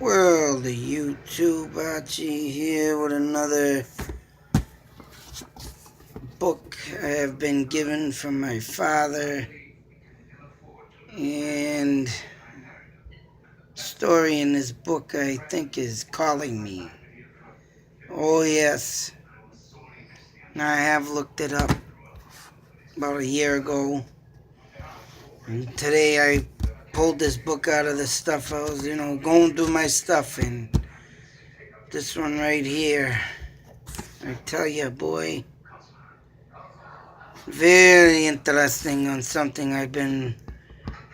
World of YouTube, Archie here with another book I have been given from my father, and story in this book I think is calling me. Oh yes, I have looked it up about a year ago, and today I pulled this book out of the stuff I was, going through my stuff, and this one right here, I tell you, boy, very interesting on something I've been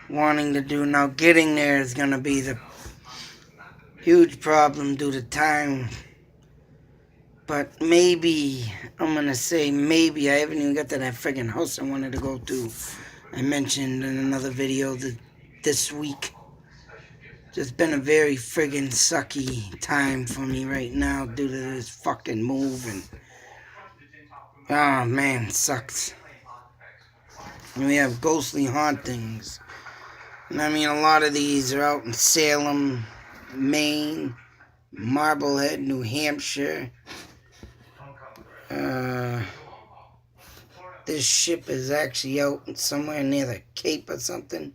wanting to do. Now, getting there is going to be the huge problem due to time. But maybe, I'm going to say maybe, I haven't even got to that friggin' house I wanted to go to. I mentioned in another video that this week. Just been a very friggin' sucky time for me right now due to this fucking move. And, oh man, sucks. And we have ghostly hauntings. And I mean, a lot of these are out in Salem, Maine, Marblehead, New Hampshire. This ship is actually out somewhere near the Cape or something.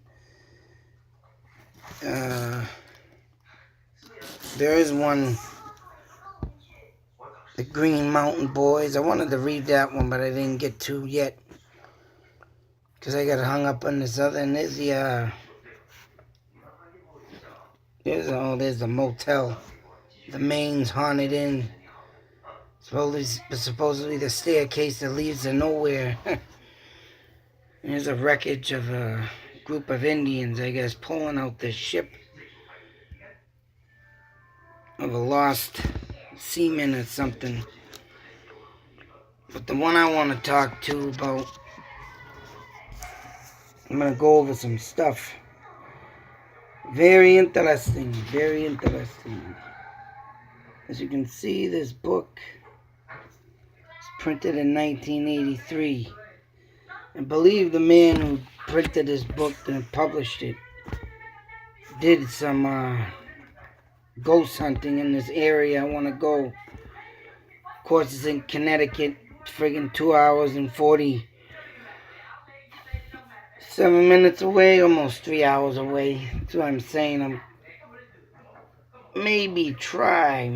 There is one, the Green Mountain Boys. I wanted to read that one, but I didn't get to yet, because I got hung up on this other. And there's the, there's the motel. The Maine's Haunted Inn. Supposedly the staircase that leads to nowhere. There's a wreckage of a group of Indians, I guess, pulling out this ship of a lost seaman or something. But the one I want to talk to about, I'm going to go over some stuff. Very interesting, very interesting. As you can see, this book was printed in 1983. I believe the man who printed this book and published it did some ghost hunting in this area I want to go. Of course, it's in Connecticut. It's friggin' 2 hours and 47 minutes away, almost 3 hours away. That's what I'm saying. I'm maybe try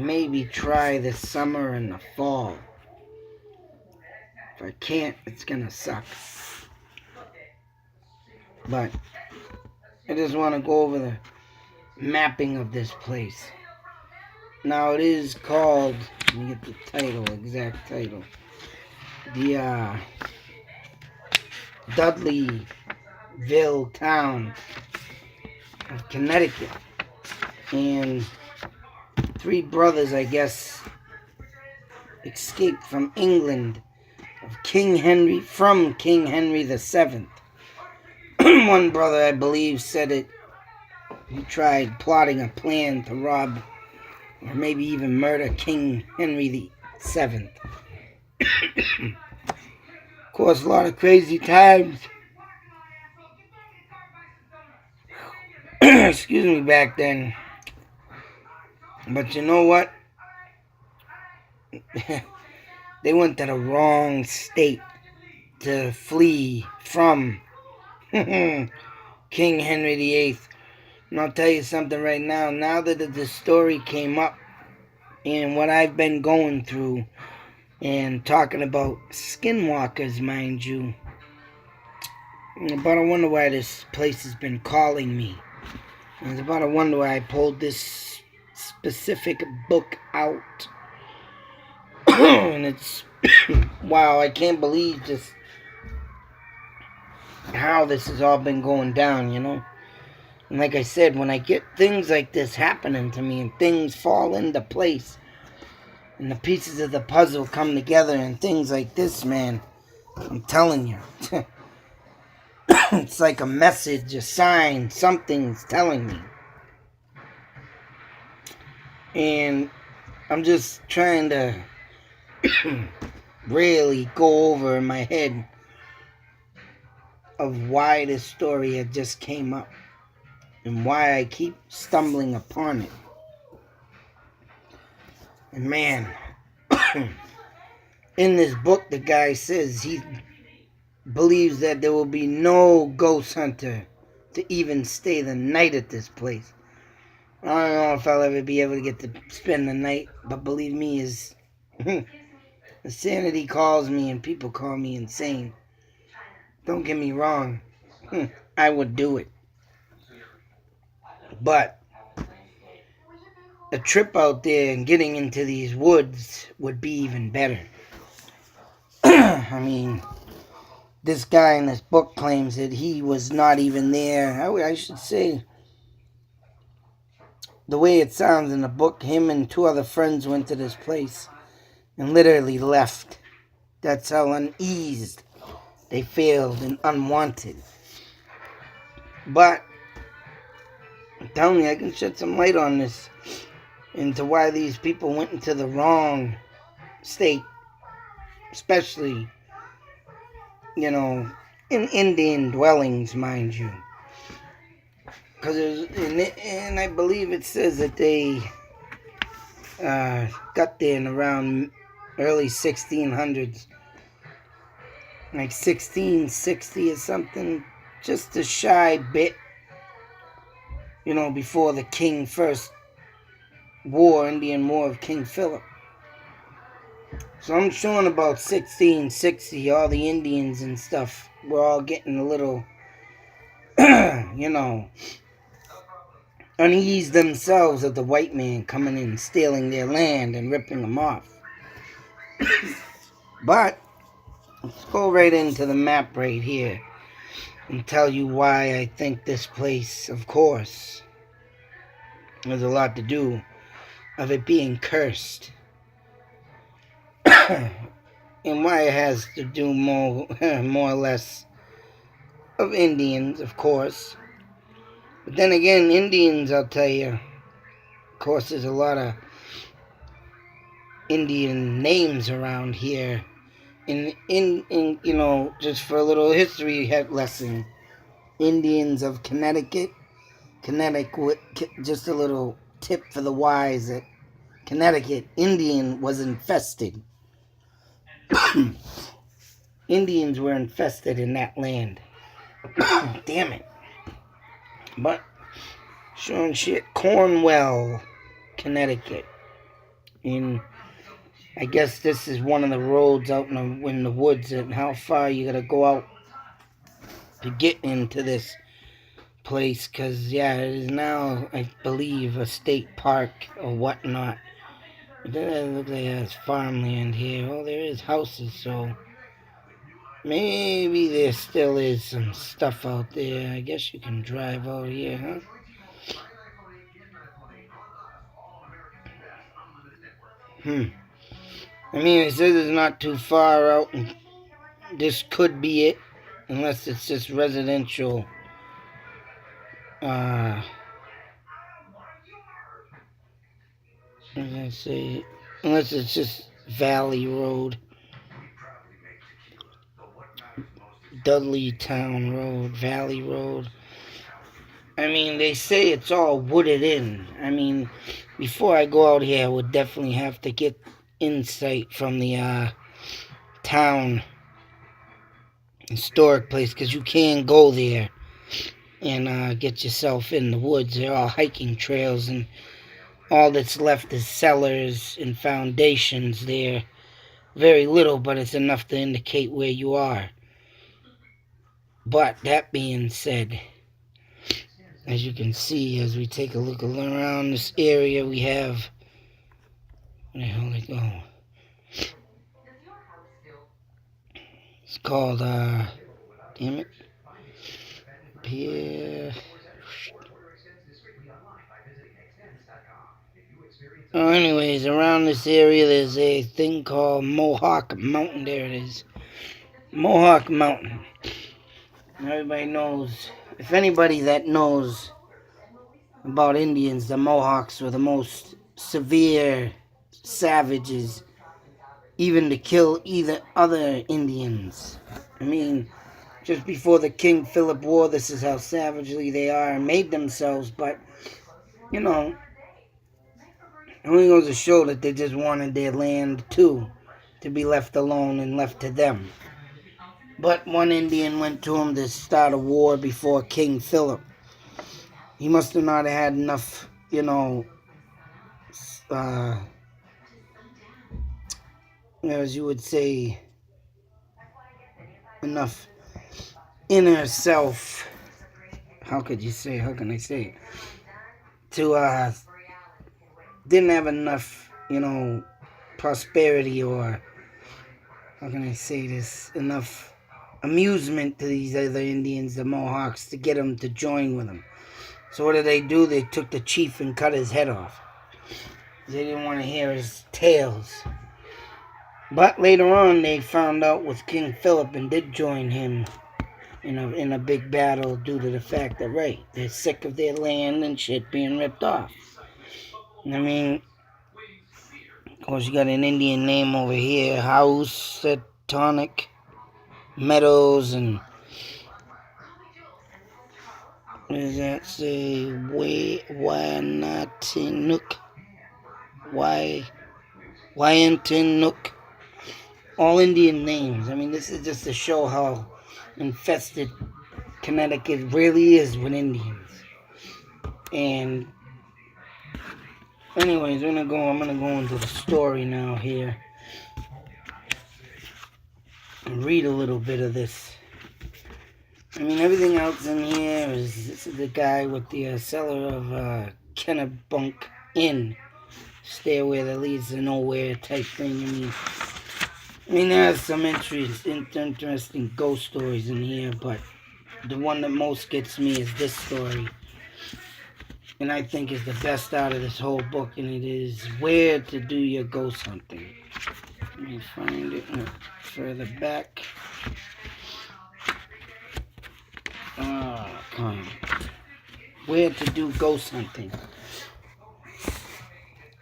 this summer and the fall. If I can't, it's gonna suck. But I just want to go over the mapping of this place. Now, it is called, let me get the title, exact title, the Dudleytown of Connecticut. And 3 brothers, I guess, escaped from England from King Henry VII. One brother, I believe, said it. He tried plotting a plan to rob or maybe even murder King Henry VII. Of course, a lot of crazy times. Excuse me, back then. But you know what? They went to the wrong state to flee from King Henry VIII. And I'll tell you something right now. Now that the story came up and what I've been going through and talking about skinwalkers, mind you, but I wonder why this place has been calling me. It's about a wonder why I pulled this specific book out. And it's wow, I can't believe just how this has all been going down, you know. And like I said, when I get things like this happening to me and things fall into place and the pieces of the puzzle come together and things like this, man, I'm telling you, it's like a message, a sign, something's telling me. And I'm just trying to really go over in my head of why this story had just came up and why I keep stumbling upon it. And man, in this book, the guy says he believes that there will be no ghost hunter to even stay the night at this place. I don't know if I'll ever be able to get to spend the night, but believe me, is insanity calls me and people call me insane. Don't get me wrong, I would do it. But a trip out there and getting into these woods would be even better. I mean, this guy in this book claims that he was not even there. I should say, the way it sounds in the book, him and two other friends went to this place and literally left. That's how uneased they failed and unwanted. But I'm telling you, I can shed some light on this into why these people went into the wrong state, especially, in Indian dwellings, mind you. Because and I believe it says that they got there in around early 1600s, like 1660 or something, just a shy bit, before the King first Indian War of King Philip. So I'm sure in about 1660, all the Indians and stuff were all getting a little, uneased themselves at the white man coming in, stealing their land and ripping them off. But let's go right into the map right here and tell you why I think this place, of course, has a lot to do of it being cursed. And why it has to do more or less of Indians, of course. But then again, Indians, I'll tell you, of course, there's a lot of Indian names around here. In just for a little history lesson, Indians of Connecticut, just a little tip for the wise that Connecticut, Indian was infested. Indians were infested in that land. Damn it. But, sure and shit, Cornwall, Connecticut. I guess this is one of the roads out in the woods, and how far you gotta go out to get into this place, because, yeah, it is now, I believe, a state park or whatnot. It doesn't look like there's farmland here. Oh, there is houses, so maybe there still is some stuff out there. I guess you can drive out here, huh? I mean, it says it's not too far out, and this could be it, unless it's just residential. Unless it's just Valley Road, Dudleytown Road, Valley Road. I mean, they say it's all wooded in. I mean, before I go out here, I would definitely have to get insight from the town historic place, because you can go there and get yourself in the woods. They're all hiking trails, and all that's left is cellars and foundations there. Very little, but it's enough to indicate where you are. But that being said, as you can see, as we take a look around this area, we have... Where the hell did it go? It's called, damn it. Up here. Oh, anyways, around this area, there's a thing called Mohawk Mountain. There it is. Mohawk Mountain. Everybody knows, if anybody that knows about Indians, the Mohawks were the most severe savages, even to kill either other Indians. I mean, just before the King Philip War, this is how savagely they are and made themselves. But, It only goes to show that they just wanted their land too, to be left alone and left to them. But one Indian went to him to start a war before King Philip. He must have not had enough, uh, as you would say, enough inner self. How can I say it? To, didn't have enough, prosperity, or, how can I say this, enough amusement to these other Indians, the Mohawks, to get them to join with them. So what did they do? They took the chief and cut his head off. They didn't want to hear his tales. But later on, they found out with King Philip and did join him in a big battle due to the fact that, right, they're sick of their land and shit being ripped off. I mean, of course, you got an Indian name over here, Housatonic Meadows, and what does that say? Wyantinuk. All Indian names. I mean, this is just to show how infested Connecticut really is with Indians. And anyways, I'm gonna go into the story now here and read a little bit of this. I mean, everything else in here this is the guy with the cellar of Kennebunk Inn, stairway that leads to nowhere type thing. I mean, there's some interesting ghost stories in here, but the one that most gets me is this story, and I think is the best out of this whole book, and it is Where to Do Your Ghost Hunting. Let me find it further back. Conn. Where to do ghost hunting.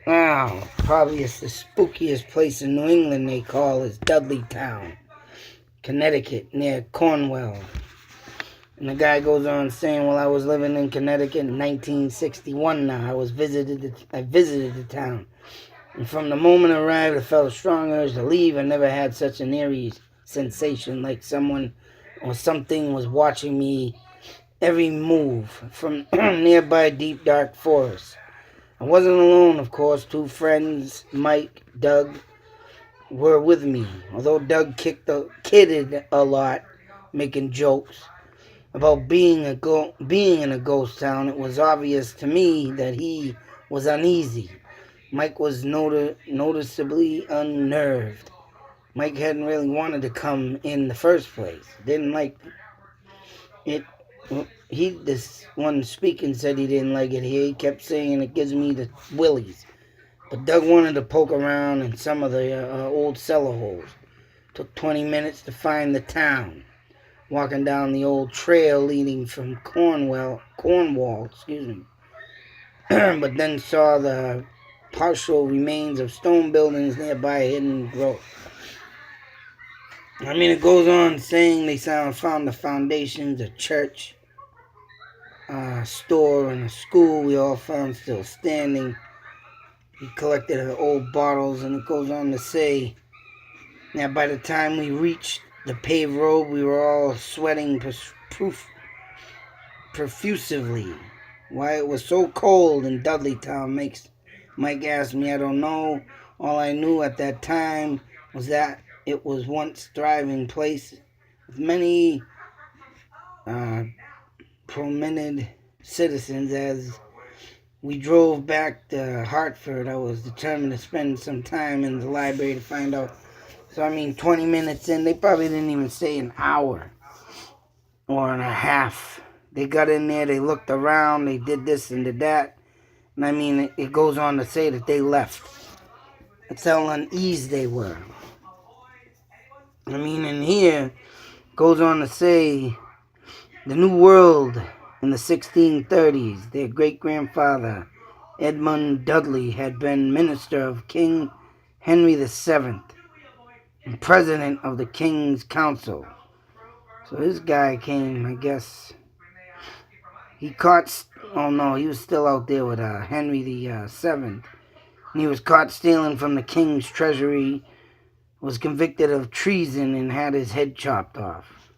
Wow, probably it's the spookiest place in New England they call is Dudleytown, Connecticut, near Cornwall. And the guy goes on saying, well, I was living in Connecticut in 1961 now. I visited the town. And from the moment I arrived, I felt a strong urge to leave. I never had such an eerie sensation like someone or something was watching me every move from nearby deep dark forest. I wasn't alone, of course. Two friends, Mike, Doug, were with me. Although Doug kidded a lot, making jokes about being in a ghost town, it was obvious to me that he was uneasy. Mike was noticeably unnerved. Mike hadn't really wanted to come in the first place. Didn't like it. This one speaking said he didn't like it here. He kept saying it gives me the willies. But Doug wanted to poke around in some of the old cellar holes. Took 20 minutes to find the town. Walking down the old trail leading from Cornwall, but then saw the partial remains of stone buildings nearby hidden growth. I mean, it goes on saying they found the foundations, a church, store, and a school we all found still standing. He collected old bottles, and it goes on to say that by the time we reached the paved road, we were all sweating profusively. Why it was so cold in Dudleytown Mike asked me. I don't know. All I knew at that time was that it was once a thriving place with many prominent citizens. As we drove back to Hartford, I was determined to spend some time in the library to find out. So, 20 minutes in, they probably didn't even say an hour or and a half. They got in there, they looked around, they did this and did that. And it goes on to say that they left. That's how uneasy they were. In here, goes on to say the New World in the 1630s, their great-grandfather, Edmund Dudley, had been minister of King Henry VII and president of the King's Council. So this guy came, I guess, he was still out there with Henry VII. He was caught stealing from the king's treasury, was convicted of treason, and had his head chopped off.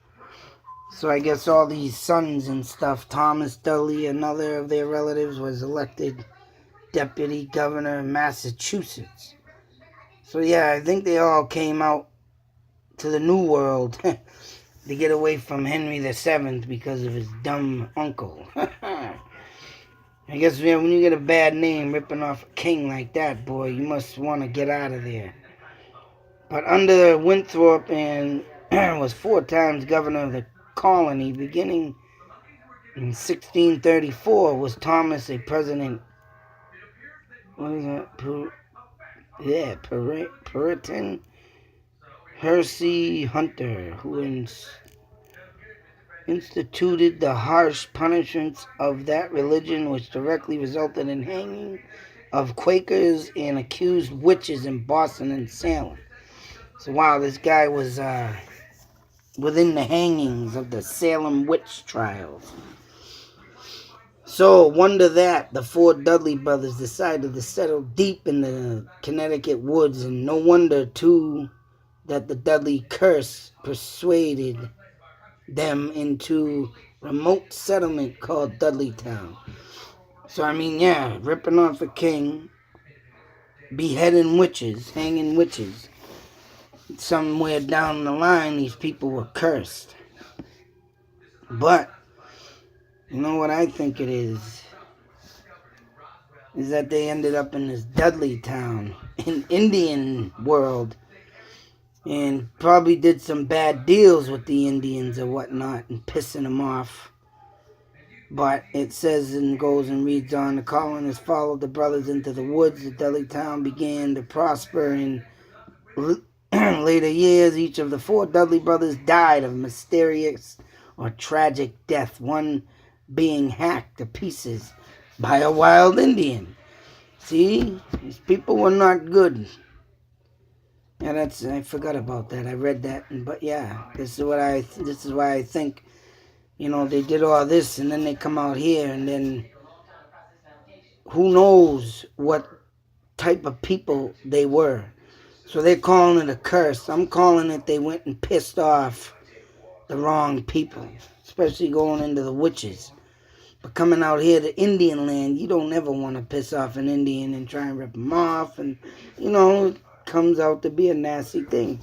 So I guess all these sons and stuff, Thomas Dudley, another of their relatives, was elected deputy governor of Massachusetts. So yeah, I think they all came out to the New World to get away from Henry VII because of his dumb uncle. I guess when you get a bad name ripping off a king like that, boy, you must want to get out of there. But under Winthrop and was 4 times governor of the colony, beginning in 1634, was Thomas a president. What is that? Puritan Hersey Hunter, who instituted the harsh punishments of that religion, which directly resulted in hanging of Quakers and accused witches in Boston and Salem. So wow, this guy was within the hangings of the Salem witch trials. So wonder that the 4 Dudley brothers decided to settle deep in the Connecticut woods, and no wonder too that the Dudley curse persuaded them into remote settlement called Dudleytown. So I mean, yeah, ripping off a king, beheading witches, hanging witches. Somewhere down the line, these people were cursed. But you know what I think it is that they ended up in this Dudleytown, in Indian world, and probably did some bad deals with the Indians or whatnot and pissing them off. But it says and goes and reads on, the colonists followed the brothers into the woods. The Dudleytown began to prosper in later years. Each of the 4 Dudley brothers died of mysterious or tragic death, one being hacked to pieces by a wild Indian. See, these people were not good. Yeah, I forgot about that. I read that, but yeah, this is why I think, they did all this, and then they come out here, and then who knows what type of people they were. So they're calling it a curse. I'm calling it they went and pissed off the wrong people, especially going into the witches. But coming out here to Indian land, you don't ever want to piss off an Indian and try and rip them off, and it comes out to be a nasty thing.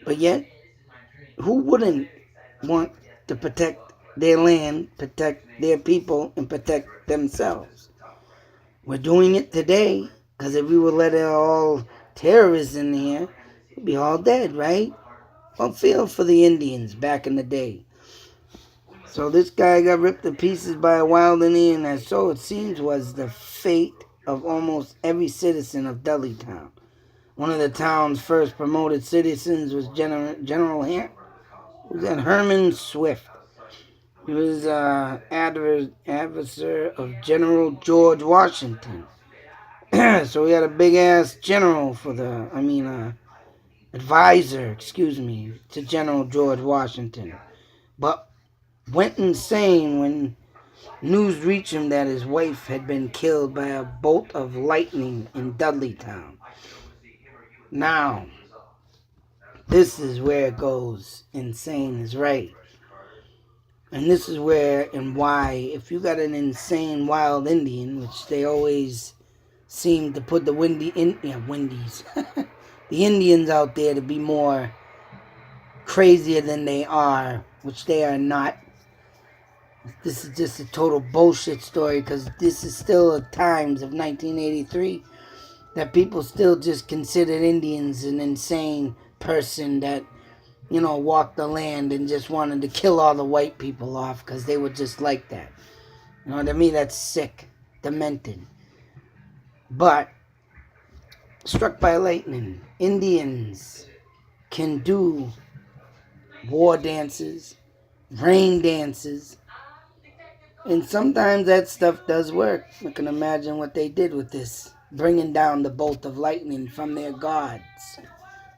But yet, who wouldn't want to protect their land, protect their people, and protect themselves? We're doing it today, because if we would let all terrorists in here, we'd be all dead, right? Well, feel for the Indians back in the day. So this guy got ripped to pieces by a wild Indian, and so it seems was the fate of almost every citizen of Dudleytown. One of the town's first promoted citizens was General Herman Swift. He was advisor of General George Washington. So he had a big ass general advisor, to General George Washington. But went insane when news reached him that his wife had been killed by a bolt of lightning in Dudleytown. Now, this is where it goes insane is right. And this is where and why, if you got an insane wild Indian, which they always seem to put the the Indians out there to be more crazier than they are, which they are not. This is just a total bullshit story, because this is still at times of 1983 that people still just considered Indians an insane person that walked the land and just wanted to kill all the white people off because they were just like that. To me, that's sick, demented. But, struck by lightning, Indians can do war dances, rain dances, and sometimes that stuff does work. I can imagine what they did with this, bringing down the bolt of lightning from their gods.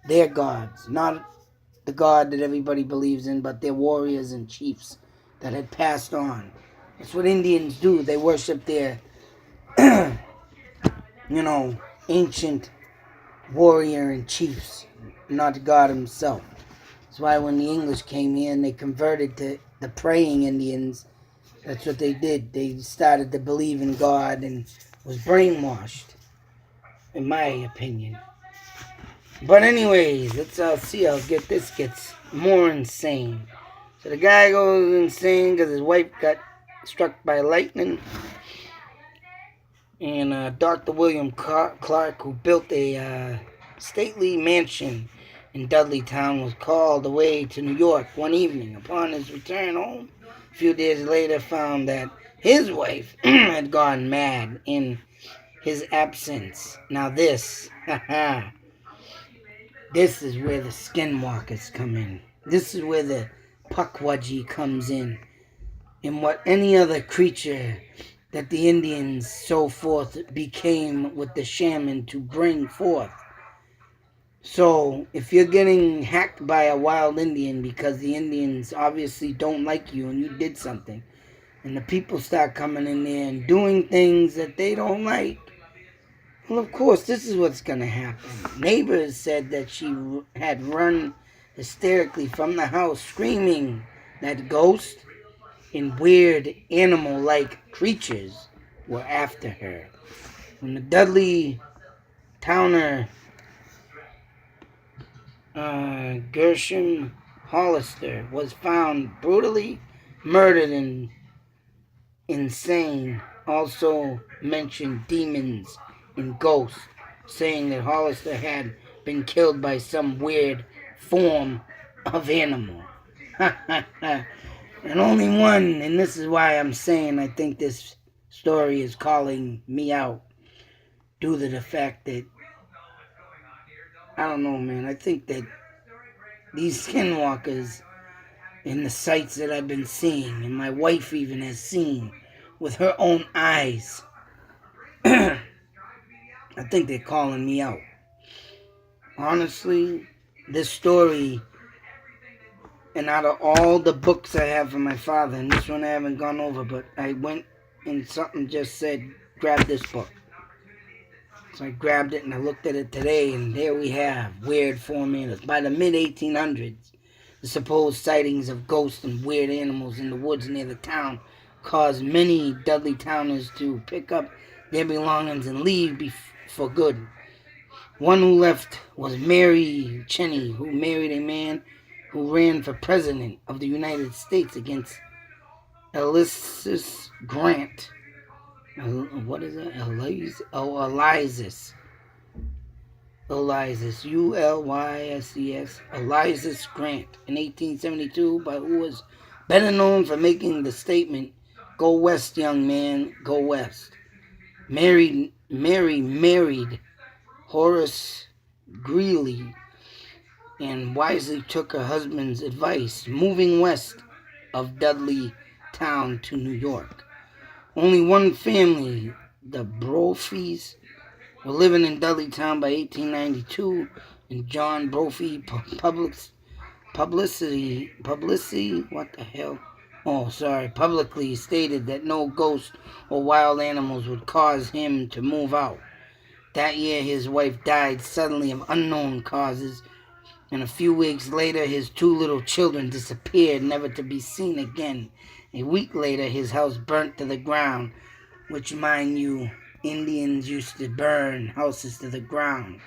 Their gods, not the God that everybody believes in, but their warriors and chiefs that had passed on. That's what Indians do. They worship their, ancient warrior and chiefs, not God himself. That's why when the English came here and they converted to the praying Indians, that's what they did. They started to believe in God and was brainwashed, in my opinion. But anyways, let's see how this gets more insane. So the guy goes insane because his wife got struck by lightning. And Dr. William Clark, who built a stately mansion in Dudleytown, was called away to New York one evening. Upon his return home, a few days later, found that his wife had gone mad in his absence. Now this, this is where the skinwalkers come in. This is where the Pukwudgie comes in. And what any other creature that the Indians, so forth, became with the shaman to bring forth. So, if you're getting hacked by a wild Indian because the Indians obviously don't like you and you did something, and the people start coming in there and doing things that they don't like, well, of course, this is what's going to happen. Neighbors said that she had run hysterically from the house screaming that ghost and weird animal-like creatures were after her. When the Dudley Towner Gershom Hollister was found brutally murdered and insane, also mentioned demons and ghosts, saying that Hollister had been killed by some weird form of animal. And only one, and this is why I'm saying I think this story is calling me out due to the fact that, I don't know, man, I think that these skinwalkers and the sights that I've been seeing, and my wife even has seen with her own eyes, I think they're calling me out. Honestly, this story, and out of all the books I have from my father, and this one I haven't gone over, but I went and something just said, grab this book. So I grabbed it and I looked at it today, and there we have weird form animals. By the mid-1800s, the supposed sightings of ghosts and weird animals in the woods near the town caused many Dudleytowners to pick up their belongings and leave for good. One who left was Mary Cheney, who married a man who ran for president of the United States against Ulysses Grant. What is it? Ulysses. Ulysses, Ulysses Grant, in 1872, but who was better known for making the statement, "Go west, young man, go west." Mary married Horace Greeley and wisely took her husband's advice, moving west of Dudleytown to New York. Only one family, the Brophies, were living in Dudleytown by 1892, and John Brophy publicly stated that no ghosts or wild animals would cause him to move out. That year, his wife died suddenly of unknown causes, and a few weeks later, his two little children disappeared, never to be seen again. A week later, his house burnt to the ground, which, mind you, Indians used to burn houses to the ground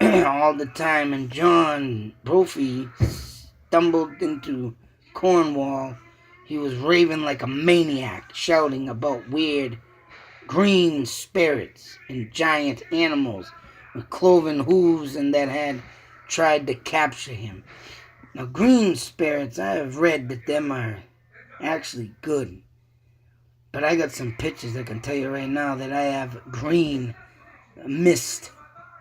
all the time. And John Brophy stumbled into Cornwall. He was raving like a maniac, shouting about weird green spirits and giant animals with cloven hooves and that had tried to capture him. Now, green spirits, I have read that them are actually good. But I got some pictures I can tell you right now that I have green mist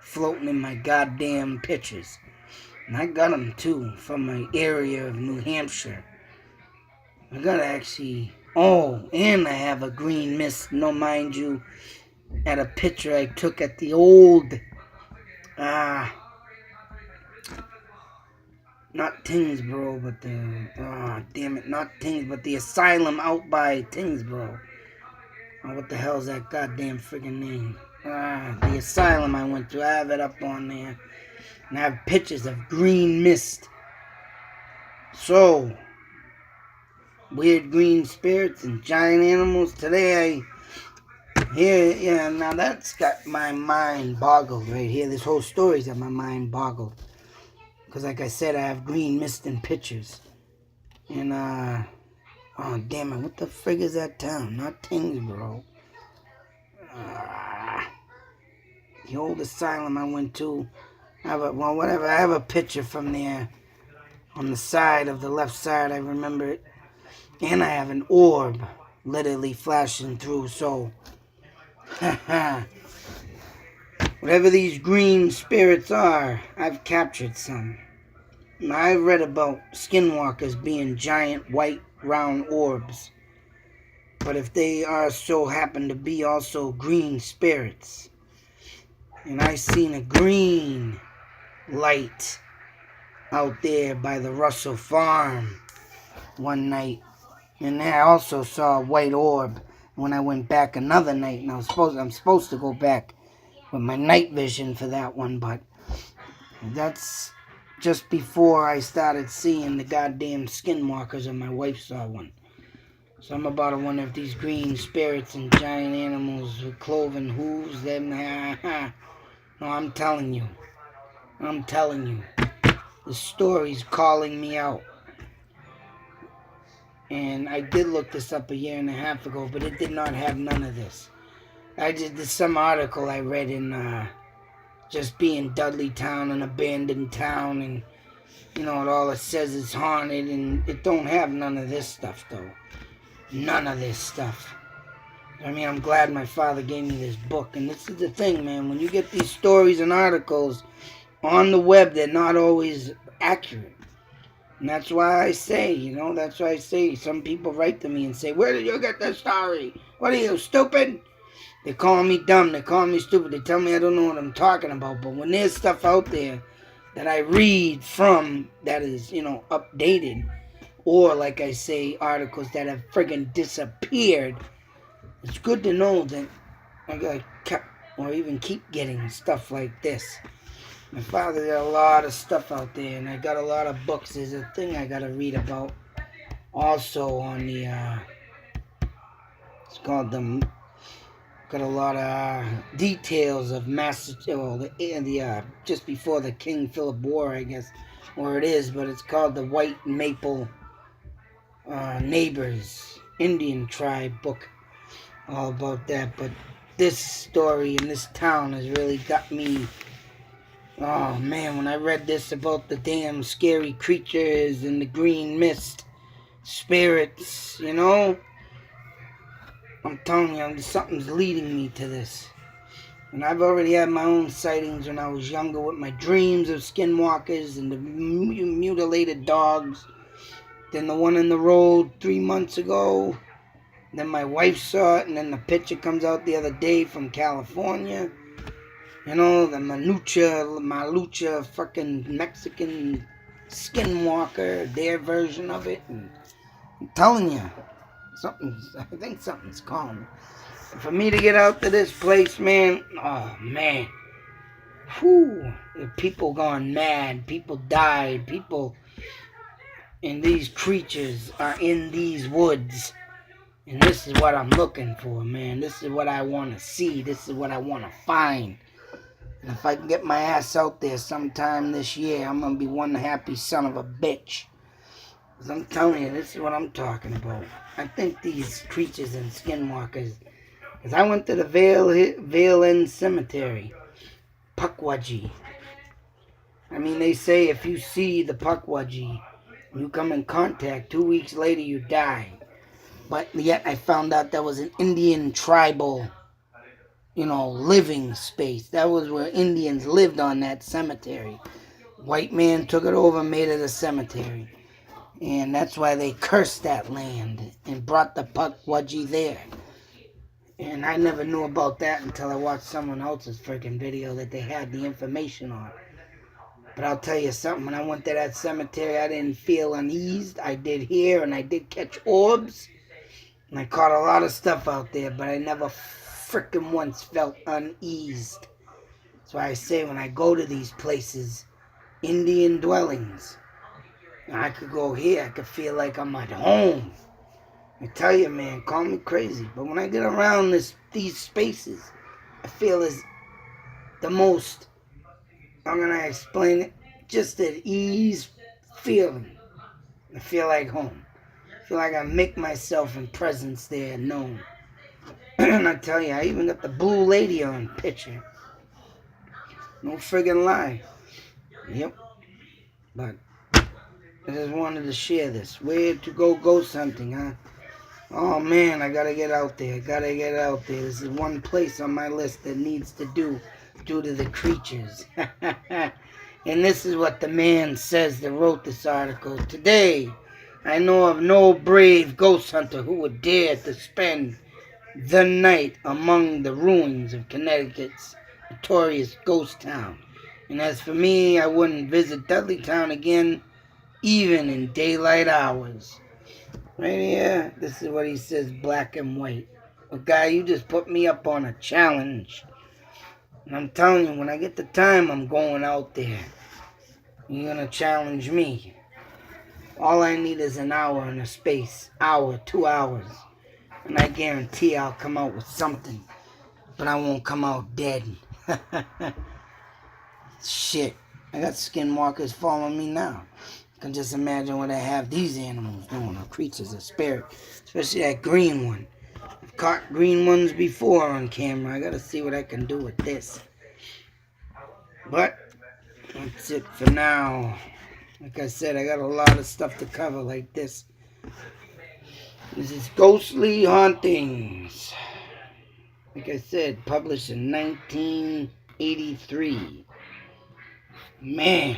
floating in my goddamn pictures. And I got them too from my area of New Hampshire. I got actually, and I have a green mist, no mind you, at a picture I took at the old, not Tingsboro, but but the asylum out by Tingsboro. Oh, what the hell is that goddamn friggin' name? the asylum I went to. I have it up on there. And I have pictures of green mist. So, weird green spirits and giant animals. Today now that's got my mind boggled right here. This whole story's got my mind boggled. Because like I said, I have green mist and pictures. And, oh damn it, what the frig is that town? Not Tingsboro. The old asylum I went to. I have a picture from there. On the side of the left side, I remember it. And I have an orb literally flashing through, so whatever these green spirits are, I've captured some. I've read about skinwalkers being giant white round orbs. But if they are so happen to be also green spirits, and I seen a green light out there by the Russell farm one night, and I also saw a white orb when I went back another night, and I'm supposed to go back with my night vision for that one, but that's just before I started seeing the goddamn skinwalkers, and my wife saw one. So I'm about to wonder if these green spirits and giant animals with cloven hooves, them, no, I'm telling you, the story's calling me out. And I did look this up a year and a half ago, but it did not have none of this. There's some article I read in just being Dudleytown, an abandoned town, and all it says is haunted, and it don't have none of this stuff though. None of this stuff. I mean, I'm glad my father gave me this book, and this is the thing, man. When you get these stories and articles on the web, they're not always accurate. And that's why I say, some people write to me and say, where did you get this story? What are you, stupid? They call me dumb, they call me stupid, they tell me I don't know what I'm talking about. But when there's stuff out there that I read from that is, updated, or like I say, articles that have friggin' disappeared, it's good to know that I gotta keep getting stuff like this. My father got a lot of stuff out there, and I got a lot of books. There's a thing I gotta read about also on the, it's called got a lot of details of just before the King Philip War, I guess, or it is, but it's called the White Maple Neighbors Indian Tribe book, all about that. But this story in this town has really got me. Oh man, when I read this about the damn scary creatures and the green mist spirits, I'm telling you, something's leading me to this. And I've already had my own sightings when I was younger with my dreams of skinwalkers and the mutilated dogs. Then the one in the road 3 months ago. Then my wife saw it, and then the picture comes out the other day from California. The Malucha fucking Mexican skinwalker, their version of it. And I'm telling you, I think something's calling. For me to get out to this place, man, oh man. Whew, people gone mad, people died, and these creatures are in these woods. And this is what I'm looking for, man. This is what I want to see. This is what I want to find. And if I can get my ass out there sometime this year, I'm going to be one happy son of a bitch. Because I'm telling you, this is what I'm talking about. I think these creatures and skinwalkers, because I went to the Vale End Cemetery, Pukwudgie. I mean, they say if you see the Pukwudgie, you come in contact, 2 weeks later you die. But yet I found out that was an Indian tribal, living space. That was where Indians lived on that cemetery. White man took it over and made it a cemetery. And that's why they cursed that land and brought the Pukwudgie there. And I never knew about that until I watched someone else's freaking video that they had the information on. But I'll tell you something, when I went to that cemetery, I didn't feel uneased. I did hear and I did catch orbs. And I caught a lot of stuff out there, but I never frickin' once felt uneased. That's why I say when I go to these places, Indian dwellings, I could go here, I could feel like I'm at home. I tell you, man, call me crazy, but when I get around these spaces, I feel as the most, how can I explain it? Just at ease feeling. I feel like home. I feel like I make myself in presence there known. And I tell you, I even got the blue lady on picture. No friggin' lie. Yep. But I just wanted to share this. Where to go ghost hunting, huh? Oh man, I gotta get out there. This is one place on my list that needs to do due to the creatures. And this is what the man says that wrote this article. Today, I know of no brave ghost hunter who would dare to spend the night among the ruins of Connecticut's notorious ghost town. And as for me, I wouldn't visit Dudleytown again, even in daylight hours. Right here, this is what he says, black and white. Well, guy, you just put me up on a challenge. And I'm telling you, when I get the time, I'm going out there. You're going to challenge me. All I need is an hour and a space. Hour, 2 hours. And I guarantee I'll come out with something. But I won't come out dead. Shit. I got skinwalkers following me now. I can just imagine what I have these animals doing, or creatures of spirit. Especially that green one. I've caught green ones before on camera. I gotta see what I can do with this. But that's it for now. Like I said, I got a lot of stuff to cover like this. This is Ghostly Hauntings. Like I said, published in 1983. Man.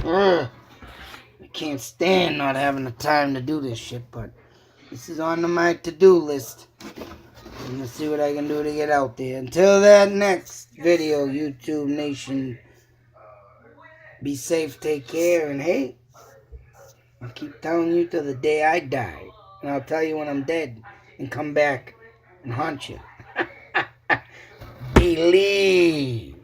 I can't stand not having the time to do this shit, but this is on my to-do list. I'm gonna see what I can do to get out there. Until that next video, YouTube Nation, be safe, take care, and hey, I'll keep telling you till the day I die. And I'll tell you when I'm dead and come back and haunt you. Believe.